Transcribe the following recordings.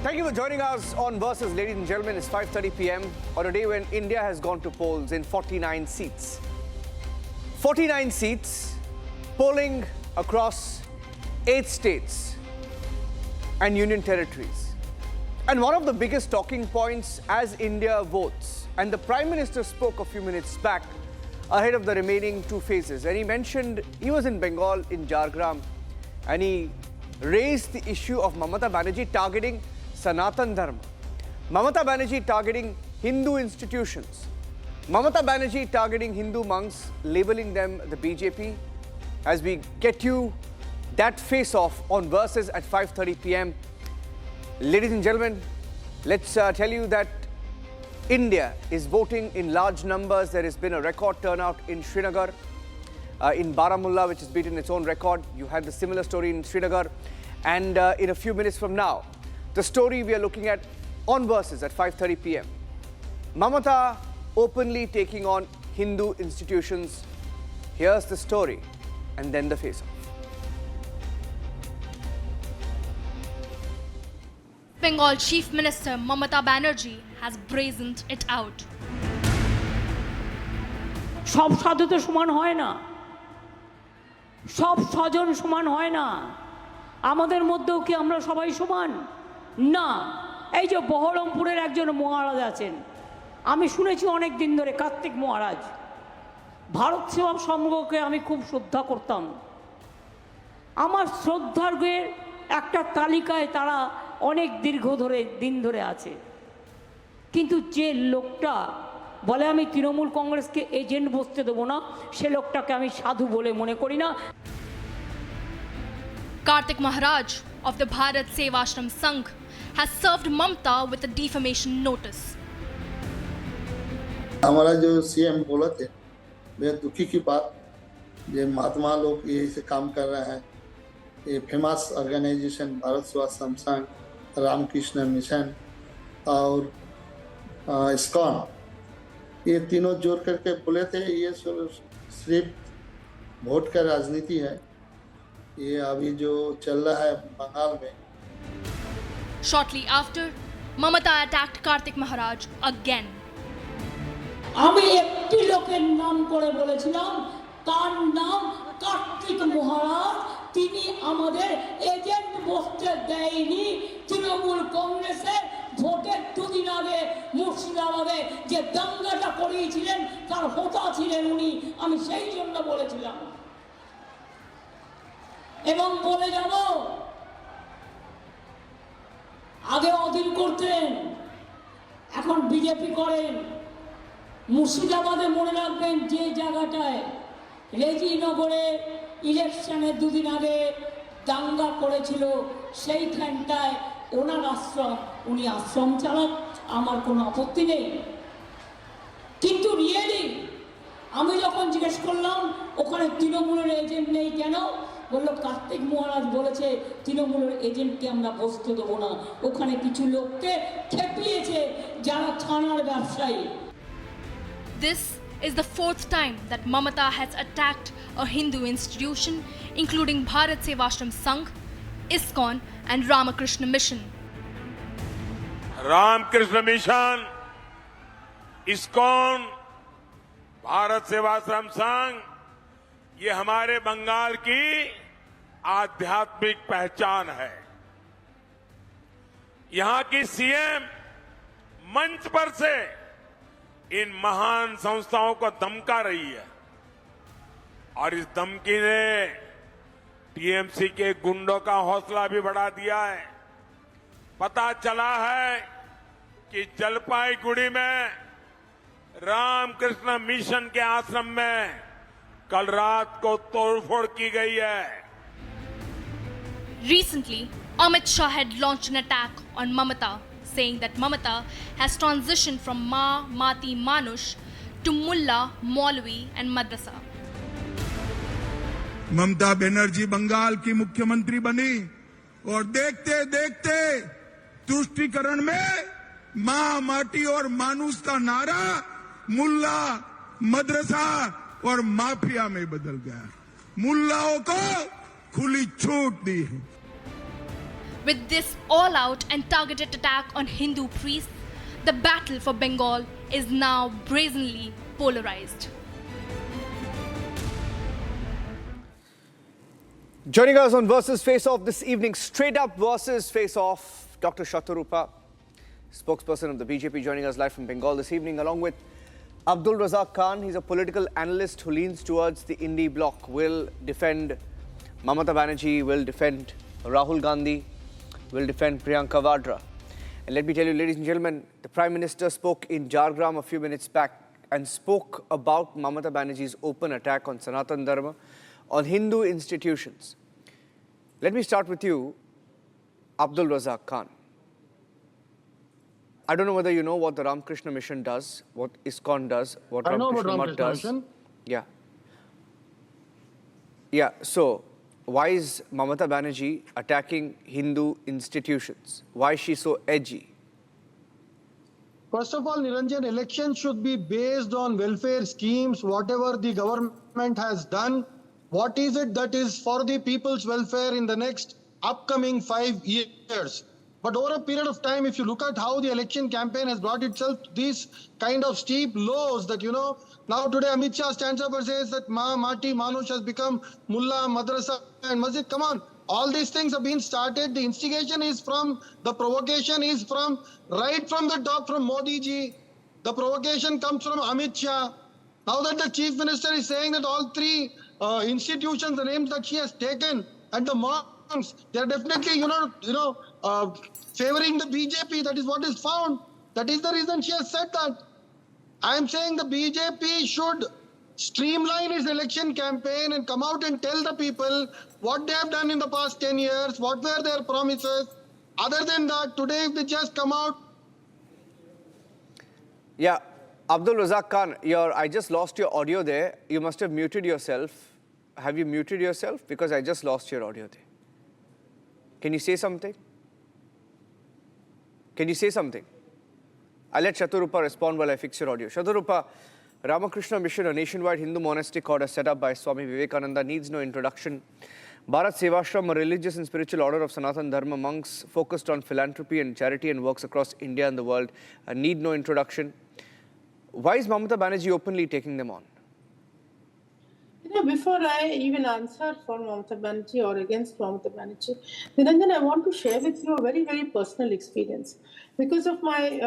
Thank you for joining us on Versus, ladies and gentlemen. It's 5:30 p.m. on a day when India has gone to polls in 49 seats. 49 seats, polling across 8 states and union territories. And one of the biggest talking points as India votes, and the Prime Minister spoke a few minutes back ahead of the remaining 2 phases, and he mentioned he was in Bengal, in Jhargram, and he raised the issue of Mamata Banerjee targeting Sanatan Dharma, Mamata Banerjee targeting Hindu institutions, Mamata Banerjee targeting Hindu monks, labeling them the BJP. As we get you that face-off on Versus at 5:30 p.m. Ladies and gentlemen, let's tell you that India is voting in large numbers. There has been a record turnout in Srinagar, in Baramulla, which has beaten its own record. You had the similar story in Srinagar. And in a few minutes from now, the story we are looking at on Versus at 5:30 p.m. Mamata openly taking on Hindu institutions. Here's the story and then the face-off. Bengal Chief Minister Mamata Banerjee has brazened it out. সব সাধু তো সমান হয় না, সব স্বজন সমান হয় না। আমাদের মধ্যেও কি আমরা সবাই সমান না? এই যে বহরমপুরের একজন মহারাজ আছেন, আমি শুনেছি অনেক দিন ধরে, কার্তিক মহারাজ। ভারত সেবা সংঘকে আমি খুব শ্রদ্ধা করতাম। আমার শ্রদ্ধার্ঘের একটা তালিকায় তারা অনেক দিন ধরে আছে। কিন্তু যে লোকটা বলে আমি তৃণমূল কংগ্রেসকে এজেন্ট বসতে দেবো না, সে লোকটাকে আমি সাধু বলে মনে করি না। Kartik Maharaj of the Bharat Sevashram Sangh has served Mamata with a defamation notice. हमारा जो सीएम बोला थे, बेहद दुखी की बात, ये महात्मा लोग यही से काम कर रहे हैं। ये फेमस ऑर्गेनाइजेशन भारत सेवाश्रम संघ, रामकृष्ण मिशन और इस्कॉन, ये तीनों जोड़ करके बोले थे ये सिर्फ वोट का राजनीति है। ये अभी जो चल रहा है बंगाल में। Shortly after, Mamata attacked Kartik Maharaj again. আমি একটি লোকের নাম করে বলেছিলাম, তার নাম কার্তিক মহারাজ। তিনি আমাদের এজেন্ট বসতে দেয়নি। তৃণমূল কংগ্রেসের ভোটের 2 দিন আগে মুর্শিদাবাদে যে দাঙ্গাটা করিয়েছিলেন তার হোতা ছিলেন উনি। আমি সেই জন্য বলেছিলাম এবং বলে যাব, আগে অধীন করতেন, এখন বিজেপি করেন। মুর্শিদাবাদে মনে রাখবেন যে জায়গাটায় রেজিনগরে ইলেকশনের 2 দিন আগে দাঙ্গা করেছিল, সেইখানটায় ওনার আশ্রম, উনি আশ্রম চালান, আমার কোনো আপত্তি নেই। কিন্তু রিয়েলি আমি যখন জিজ্ঞেস করলাম ওখানে তৃণমূলের এজেন্ট নেই কেন, বললো কার্তিক মহারাজ বলেছে তৃণমূলের এজেন্টকে আমরা বসতে দেবো না। ওখানে কিছু লোককে খেপিয়েছে যারা থানার ব্যবসায়ী। This is the 4th time that Mamata has attacked a Hindu institution, including Bharat Sevashram Sangh, ISKCON and Ramakrishna Mission. Ramakrishna Mission, ISKCON, Bharat Sevashram Sangh, ये हमारे बंगाल की आध्यात्मिक पहचान है। यहां की सीएम मंच पर से इन महान संस्थाओं को धमका रही है और इस धमकी ने टीएमसी के गुंडों का हौसला भी बढ़ा दिया है। पता चला है कि जलपाईगुड़ी में रामकृष्ण मिशन के आश्रम में कल रात को तोड़फोड़ की गई है। Recently, Amit Shah had launched an attack on Mamata, saying that Mamata has transitioned from Mati Manush to Mullah, Maulvi and Madrasa. Mamata Banerjee Bengal की मुख्यमंत्री बनी और देखते देखते तुष्टीकरण में मां, माटी और मानुष का नारा मुल्ला, मदरसा और माफिया में बदल गया। मुल्लाओं को खुली छूट दी है। With this all-out and targeted attack on Hindu priests, the battle for Bengal is now brazenly polarized. Joining us on Versus Face Off this evening, straight up Versus Face Off, Dr. Shatarupa, spokesperson of the BJP, joining us live from Bengal this evening, along with Abdul Razak Khan. He's a political analyst who leans towards the Indie bloc, will defend Mamata Banerjee, will defend Rahul Gandhi, will defend Priyanka Vadra. And let me tell you, ladies and gentlemen, the Prime Minister spoke in Jargram a few minutes back and spoke about Mamata Banerjee's open attack on Sanatan Dharma, on Hindu institutions. Let me start with you, Abdul Razak Khan. I don't know whether you know what the Ramakrishna Mission does, what ISKCON does, what Ramakrishna Math does. Yeah. Yeah, so why is Mamata Banerjee attacking Hindu institutions? Why is she so edgy? First of all, Niranjan, elections should be based on welfare schemes, whatever the government has done. What is it that is for the people's welfare in the next upcoming 5 years? But over a period of time, if you look at how the election campaign has brought itself to these kind of steep lows that, now today Amit Shah stands up and says that Mati, Manush has become Mullah, Madrasa and Masjid. Come on. All these things have been started. The instigation is from, the provocation is from, right from the top, from Modi ji. The provocation comes from Amit Shah. Now that the Chief Minister is saying that all three institutions, the names that she has taken, and the monks, they are definitely, favoring the BJP. That is what is found. That is the reason she has said that. I am saying the BJP should streamline its election campaign and come out and tell the people what they have done in the past 10 years, what were their promises. Other than that, today if they just come out. Yeah, Abdul Razak Khan, I just lost your audio there. You must have muted yourself. Have you muted yourself? Because I just lost your audio there. Can you say something? Can you say something? I'll let Shatarupa respond while I fix your audio. Shatarupa, Ramakrishna Mission, a nationwide Hindu monastic order set up by Swami Vivekananda, needs no introduction. Bharat Sevashram, a religious and spiritual order of Sanatan Dharma monks focused on philanthropy and charity and works across India and the world, need no introduction. Why is Mamata Banerjee openly taking them on? Before I even answer for Mamata Banerjee or against Mamata Banerjee, Niranjan, I want to share with you a very, very personal experience. Because of my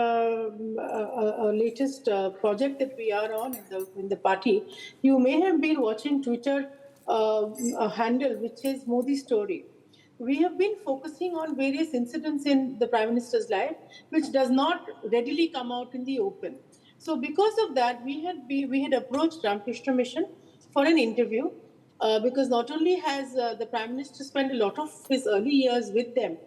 latest project that we are on in the party, you may have been watching Twitter a handle which is Modi Story. We have been focusing on various incidents in the Prime Minister's life, which does not readily come out in the open. So because of that, we had approached Ramakrishna Mission for an interview because not only has the Prime Minister spent a lot of his early years with them,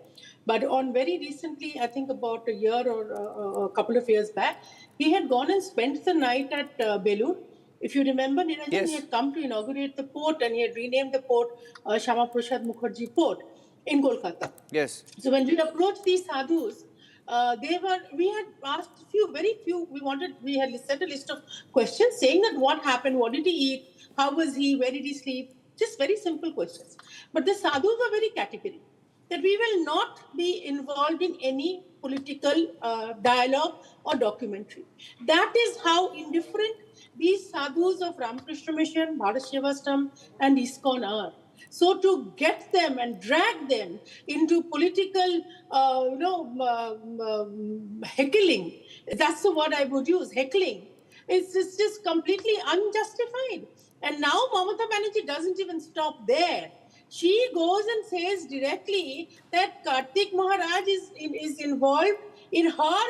but on very recently, I think about a year or a couple of years back, he had gone and spent the night at Belur. If you remember, Niranjan, yes, he had come to inaugurate the port and he had renamed the port Shama Prasad Mukherjee Port in Kolkata. Yes. So when we approached these sadhus, we had asked we had set a list of questions saying that what happened, what did he eat, how was he, where did he sleep, just very simple questions. But the sadhus were very categorical that we will not be involved in any political dialogue or documentary. That is how indifferent these sadhus of Ramakrishna Mission, Bharat Sevashram and ISKCON are. So to get them and drag them into political, heckling, that's the word I would use, heckling, it's just completely unjustified. And now Mamata Banerjee doesn't even stop there. She goes and says directly that Kartik Maharaj is involved in her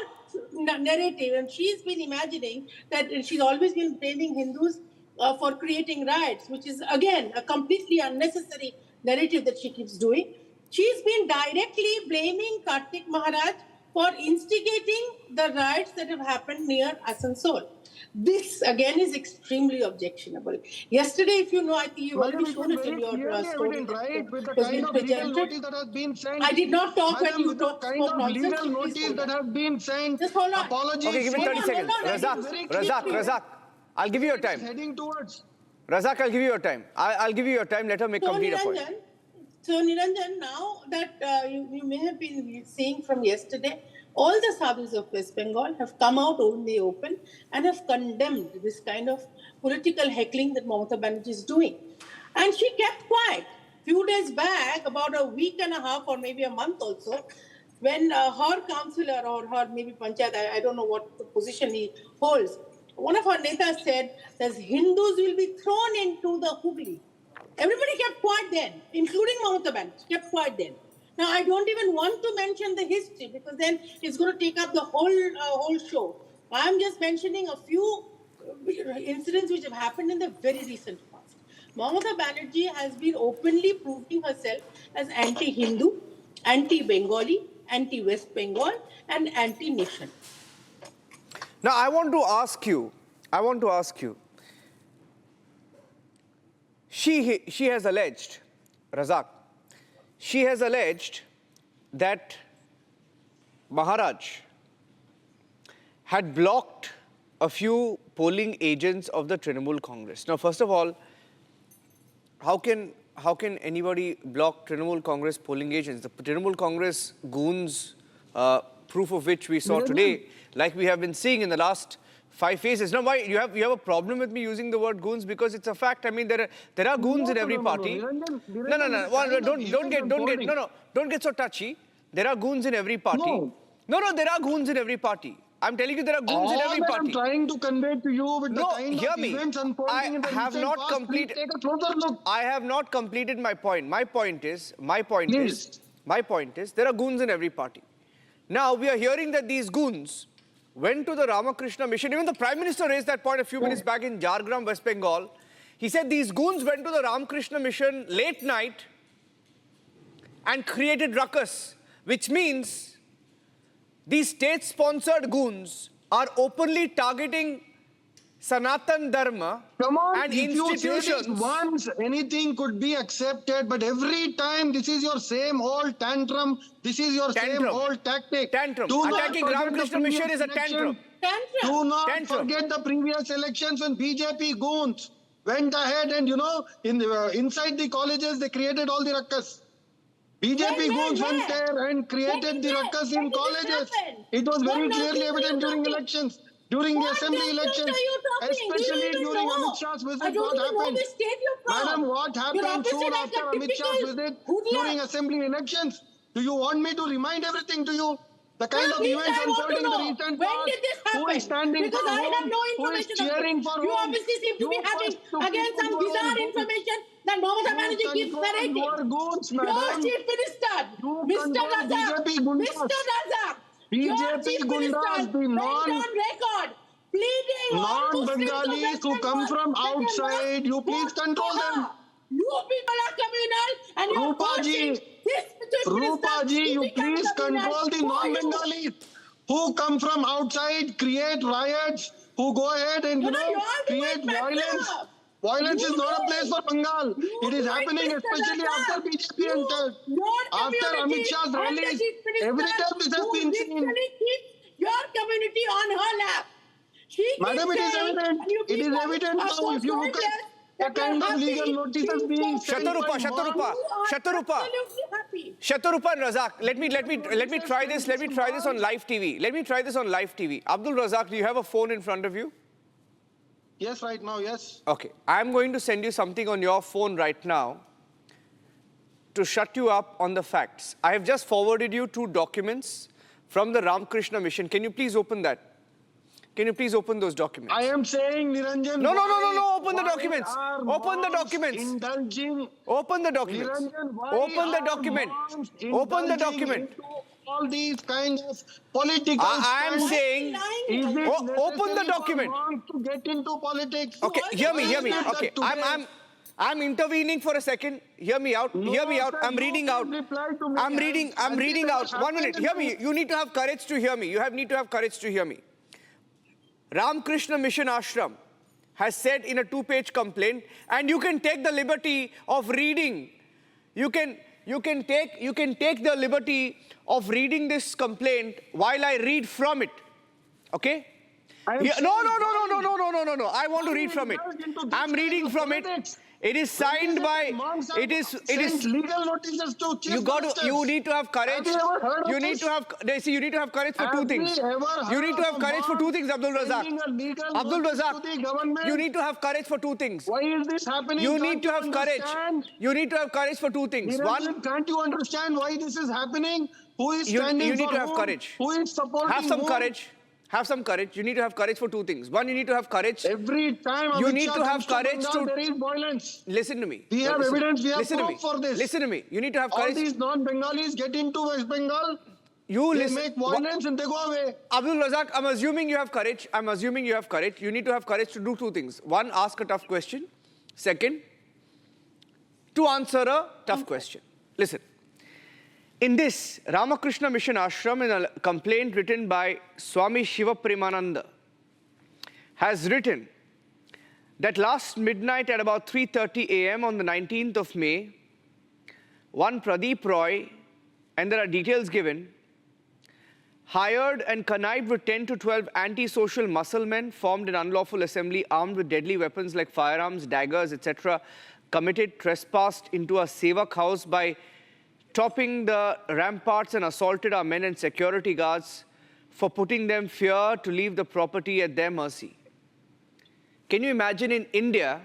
narrative, and she's been imagining that she's always been blaming Hindus for creating riots, which is again a completely unnecessary narrative that she keeps doing. She's been directly blaming Kartik Maharaj for instigating the riots that have happened near Asansol. This again is extremely objectionable. Yesterday, if you know, I think you've already shown it in your story. Right, with the kind of legal notice that has been sent. I did not talk when you with the kind of legal notice that has been sent. Just hold on. Apologies. Okay, give me 30 seconds. Razak, I'll give you your time. Heading towards. Razak, I'll give you your time. I'll give you your time. Let her make complete a point. So, Niranjan, now that you may have been seeing from yesterday, all the sadhus of West Bengal have come out in the open and have condemned this kind of political heckling that Mamata Banerjee is doing. And she kept quiet. Few days back, about a week and a half or maybe a month also, when her councillor or her maybe panchayat, I don't know what the position he holds, one of her netas said that Hindus will be thrown into the Hooghly. Everybody kept quiet then, including Mamata Banerjee, kept quiet then. Now, I don't even want to mention the history because then it's going to take up the whole show. I'm just mentioning a few incidents which have happened in the very recent past. Mamata Banerjee has been openly proving herself as anti-Hindu, anti-Bengali, anti-West Bengal, and anti-nation. Now, I want to ask you, she has alleged, Razak, she has alleged that Maharaj had blocked a few polling agents of the Trinamool Congress. Now, first of all, how can anybody block Trinamool Congress polling agents? The Trinamool Congress goons, proof of which we saw today, like we have been seeing in the last 5 phases. Now, why you have a problem with me using the word goons? Because it's a fact. I mean, there are goons in every party. Don't get so touchy. There are goons in every party. No, there are goons in every party. I'm telling you, there are goons in every party. I'm trying to convey to you with the kind of events unfolding in the recent past, please take a closer look. I have not completed my point. My point is, there are goons in every party. Now, we are hearing that these goons went to the Ramakrishna mission. Even the Prime Minister raised that point a few minutes back in Jhargram, West Bengal. He said these goons went to the Ramakrishna mission late night and created ruckus, which means these state-sponsored goons are openly targeting Sanatan Dharma and institutions. You say this once, anything could be accepted, but every time this is your same old tantrum, this is your same old tactic. Attacking Ramakrishna mission is a tantrum. Do not forget the previous elections when BJP goons went ahead and, inside the colleges, they created all the ruckus. BJP goons went there and created the ruckus in colleges. It was very clearly evident during elections. During the assembly elections, especially during Amit Shah's visit, what happened? Madam, what happened soon after Amit Shah's visit during assembly elections? Do you want me to remind everything to you? The kind of events unfolding in the recent past, who is standing for whom, who is cheering for whom. You obviously seem to be having, again, some bizarre information that Mamata Banerjee keeps narrating. Your Chief Minister, Mr. Razak, BJP Gundas, the non-Bengalis who come from outside, you please control them. You people are communal and you are forcing this Rupaji, you please control the non-Bengalis who come from outside, create riots, who go ahead and, create violence. Violence is not a place for Bengal. It is happening especially after BJP entered. After Amit Shah's rallies, every time this has been seen. Your community on her lap. Madam, it is evident. It is evident now if you look at the kind of legal notices being sent. Shatarupa and Razak, let me try this. Let me try this on live TV. Abdul Razak, do you have a phone in front of you? Yes, right now, yes. Okay, I'm going to send you something on your phone right now to shut you up on the facts. I have just forwarded you 2 documents from the Ramakrishna mission. Can you please open that? Can you please open those documents? I am saying, Niranjan... No, open the documents. Open the documents. Open the documents. Open the document. Open the document. All these kinds of political I am saying, open the document. To get into politics. Okay, hear me. Okay, I'm intervening for a second. Hear me out. I'm reading out. 1 minute. Hear me. You need to have courage to hear me. Need to have courage to hear me. Ramakrishna Mission Ashram has said in a 2-page complaint, and you can take the liberty of reading. You can take the liberty of reading this complaint while I read from it. Okay? No. I want to read from it. I'm reading from it. It is signed by. Monks have It is. sent legal notices to chief You got to. ministers. You need to have courage. Have you ever heard of You need this? to have. See, you need to have courage for two Have things. we ever You need heard to have of courage for two monks things, Abdul Razak. sending a legal Abdul notice Razak. to the government? You need to have courage for two things. Why is this happening? You Can't need to have courage. understand? You need to have courage for two things. Niranjan, One, can't you understand why this is happening? Who is you standing need for to have whom? courage. Who is supporting have some whom? courage. Have some courage. You need to have courage for two things. One, you need to have courage. Every time You Amit need Shah to have comes courage Bengal, to- there is violence. Listen to me. We have Listen. evidence, we have Listen to proof me. for this. Listen to me. You need to have All courage. these non-Bengalis get into West Bengal, You they listen. make violence and they go away. Abdul Razak, I'm assuming you have courage. I'm assuming you have courage. You need to have courage to do two things. One, ask a tough question. Second, to answer a tough question. Listen. In this Ramakrishna Mission Ashram, in a complaint written by Swami Shiva Premananda, has written that last midnight at about 3:30 a.m. on the 19th of May, one Pradeep Roy, and there are details given, hired and connived with 10 to 12 anti-social muscle men, formed an unlawful assembly armed with deadly weapons like firearms, daggers, etc., committed trespass into a Sevak house by topping the ramparts and assaulted our men and security guards for putting them fear to leave the property at their mercy. Can you imagine in India,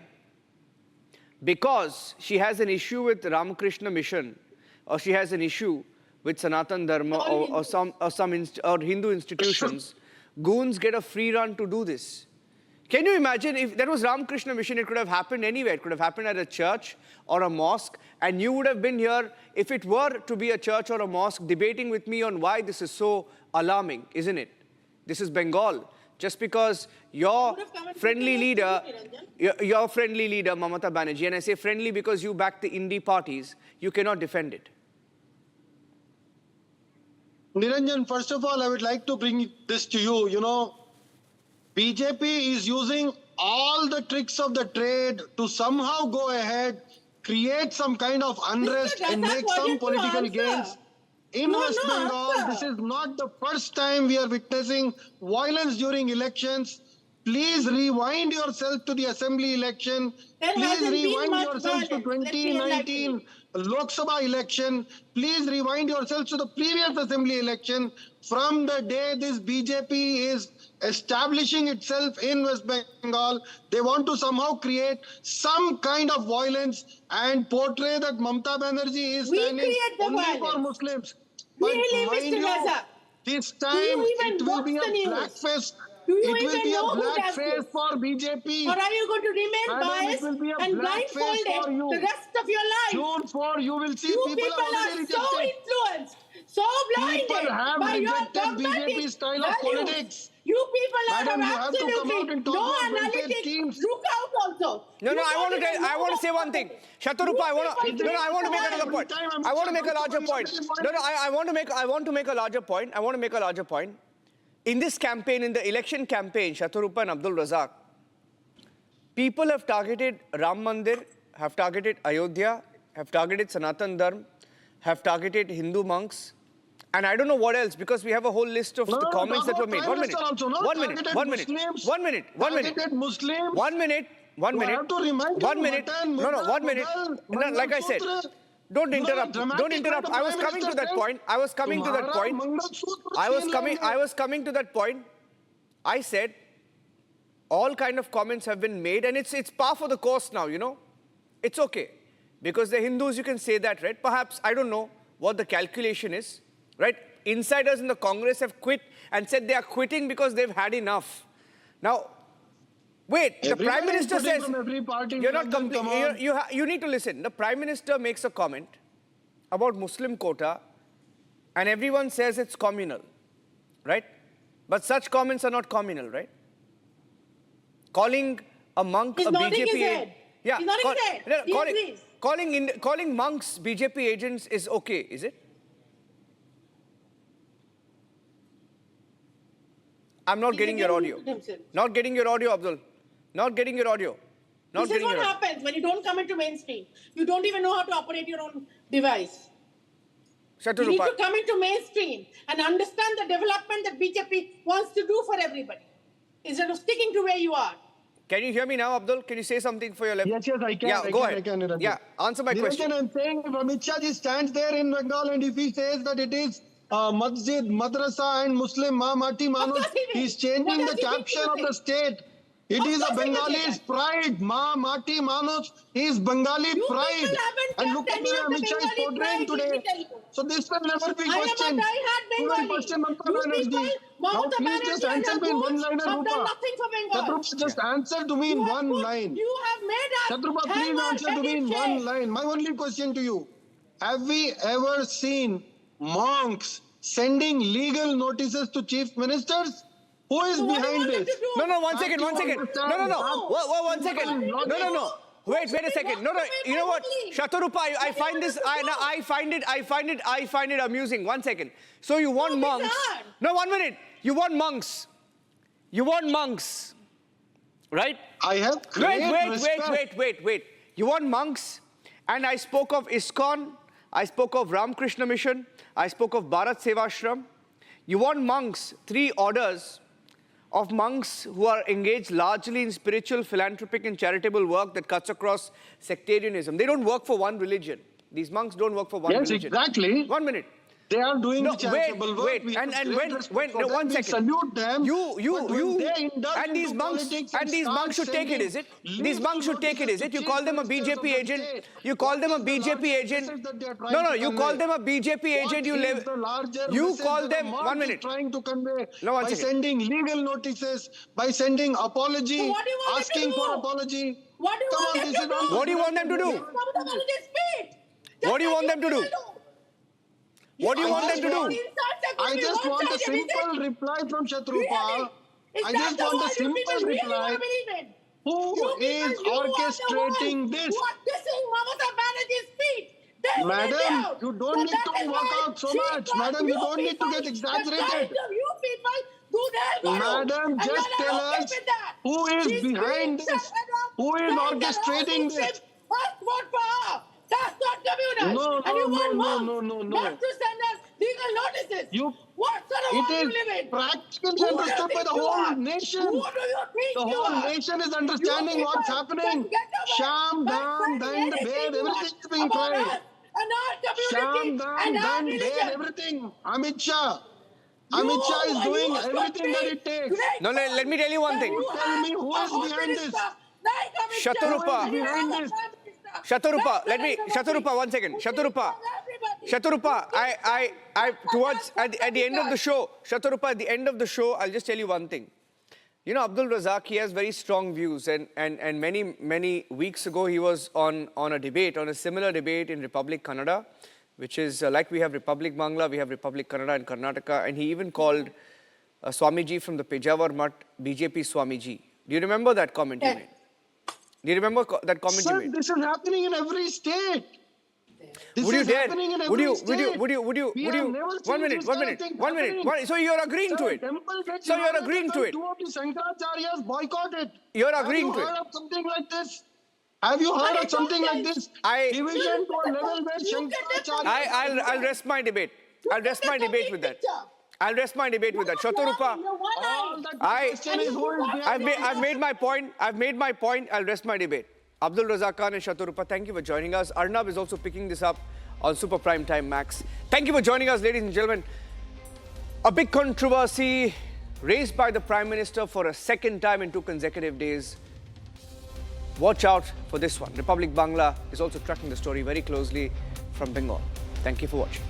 because she has an issue with Ramakrishna Mission, or she has an issue with Sanatan Dharma or Hindu institutions, goons get a free run to do this. Can you imagine if that was Ramakrishna Mission, it could have happened anywhere. It could have happened at a church or a mosque, and you would have been here, if it were to be a church or a mosque, debating with me on why this is so alarming, isn't it? This is Bengal. Just because your friendly leader, your friendly leader, Mamata Banerjee, and I say friendly because you back the indie parties, you cannot defend it. Niranjan, first of all, I would like to bring this to you. You know, BJP is using all the tricks of the trade to somehow go ahead, create some kind of unrest and make some political gains. In West Bengal, this is not the first time we are witnessing violence during elections. Please rewind yourself to the assembly election. Please rewind yourself to 2019 Lok Sabha election. Please rewind yourselves to the previous assembly election. From the day this BJP is establishing itself in West Bengal, they want to somehow create some kind of violence and portray that Mamata Banerjee is standing only for Muslims. But mind you, this time it will be a blackface. It will be a blackface for BJP. Or are you going to remain biased and blindfolded the rest of your life? June 4, you will see You people are rejected. so influenced, so blinded People have by your rejected dogmatic BJP style of values. politics. You people Madam, are you have to come absolutely out and talk no about welfare analytics. schemes. Look out also. No, You I want don't to even tell, I know want to what say one thing. Shatarupa, I want to make another point. I want to make a larger point. No, I want to make a larger point. I want to make a larger point. In this campaign, in the election campaign, Shatarupa and Abdul Razak, people have targeted Ram Mandir, have targeted Ayodhya, have targeted Sanatan Dharma, have targeted Hindu monks, and I don't know what else, because we have a whole list of the comments that were made. 1 minute. Also, no? 1 minute. 1 minute. Muslims, 1 minute. 1 minute. Muslims. 1 minute. 1 minute. You have to remind 1 them, minute. Matan, No, Mughal, 1 minute. Mughal, No, like I said, Mangalsutra. don't You know, interrupt. Don't dramatic interrupt. kind of I was Prime coming to Minister that point. I was coming to that Tumhara point. Mangalsutra I was छीन coming. लेंगे. I was coming to that point. I said, all kind of comments have been made, and it's par for the course now. You know, it's okay because they're Hindus. You can say that, right? Perhaps I don't know what the calculation is, right? Insiders in the Congress have quit and said they are quitting because they've had enough. Now, wait. The Prime Minister says you're not complete. You need to listen. The Prime Minister makes a comment about Muslim quota, and everyone says it's communal, right? But such comments are not communal, right? Calling a monk He's a nodding BJP his head. yeah, He's nodding his head. He agrees. calling monks BJP agents is okay, is it? I'm not getting your audio. Not getting your audio, Abdul. Not getting your audio. Not This is getting what your audio. happens when you don't come into mainstream. You don't even know how to operate your own device. You need to come into mainstream and understand the development that BJP wants to do for everybody instead of sticking to where you are. Can you hear me now, Abdul? Can you say something for your left? Yes, I can. Yeah, go ahead. I can, Niranjan. Yeah, answer my question. Niranjan, I'm saying if Amit Shah ji stands there in Bengal and if he says that it is masjid, madrasa and Muslim Mamati Manoj, course he will. he's changing What the else he will caption do of the it? state. It Of is a course he will say Bengalis' that. pride. Mati Manoj is Bengali You pride. people haven't And kept look at any the of the Amit Shah is Bengali portraying pride, let today. me tell you. So this will never be I am a questioned. die-hard You will Bengali. question Mamata You Banerjee. people, Now Mamata please just Banerjee and answer her me in goons one-liner, have done Rupa. nothing for Bengal. Shatrupa, just answer to me in one line. You have made us Shatrupa, hang please our answer to head me in in one shame. line. My only question to you. Have we ever seen monks sending legal notices to chief ministers? Who is So what do you behind want them this? to do? No, one Can't second, you one second. understand No. that? One second. No. Wait a second. No. You know what? Shatarupa, I find this. I find it amusing. 1 second. So you want No, monks? bizarre. No, 1 minute. You want monks? Right? I have great respect. Wait. You want monks? And I spoke of ISKCON. I spoke of Ramakrishna Mission. I spoke of Bharat Sevashram. You want monks, 3 orders of monks who are engaged largely in spiritual, philanthropic and charitable work that cuts across sectarianism. They don't work for one religion. These monks don't work for one Yes, religion. exactly. 1 minute. They are doing No, the charitable work. wait. We And have great respect for no, them. 1 We second. salute them. And these monks should take it, is it? These monks should take it, is it? You call them a BJP agent. You call them a BJP agent. No, you call them a BJP agent. You call them 1 minute. Trying to convey No, 1 by second. sending legal notices, by sending apology, So what do you want them to asking do? for apology. What do you Come want on, them this to is do? on- What do you want them to do? Mamata Banerjee's feet. What do you want them to do? What do you want them to do? I just want a simple reply from Shatrupa. I just want a simple reply. Who is orchestrating this? Who are kissing Mamata Banerjee's feet? They Madam, down. you don't need that to is walk why out so she much. got Madam, you you don't need to people. get The exaggerated. kind of you people do their work. Madam, And just you're tell not okay us with that. who is She's behind being this? shut up, Who is saying that all orchestrating Muslims this? must vote for her. That's not communal. No, and you want monks no. not to send us legal notices. What sort of world It do you is live in? practically Who do you understood by think the you whole are? nation. Who do you think The you whole are? nation is understanding You what's people happening. can get away Sham, by dam, saying dand, anything bed, you everything want is being about tried. us and our Sham, community dam, and our dand, bed, religion. everything. Amit Shah. Amit Shah is doing everything that it takes. No, let me tell you one thing. Tell me who is behind this? Shatarupa. Who is behind this? Shatarupa, Shatarupa, 1 second. Shatarupa, I towards at the end of the show, Shatarupa, at the end of the show, I'll just tell you one thing. You know, Abdul Razak, he has very strong views, and many weeks ago he was on a similar debate in Republic Kannada, which is like we have Republic Bangla, we have Republic Kannada in Karnataka, and he even called Swamiji from the Pejawar Mutt BJP Swamiji. Do you remember that comment you made? Do you remember that comment you Sir, made? this is happening in every state. Would you dare? Happening in Would every you? state. We have never seen one minute. So you're agreeing to it. So you're agreeing to it. Two of the Shankaracharyas boycotted. You're agreeing to it. Have you heard of something like this? Have you heard of something like this? Division to a level where Shankaracharya... I'll rest my debate. I'll rest my debate with that. I'll rest my debate with that. Shatarupa, I've made my point. I'll rest my debate. Abdul Razak Khan and Shatarupa, thank you for joining us. Arnab is also picking this up on Super Prime Time Max. Thank you for joining us, ladies and gentlemen. A big controversy raised by the Prime Minister for a second time in 2 consecutive days. Watch out for this one. Republic Bangla is also tracking the story very closely from Bengal. Thank you for watching.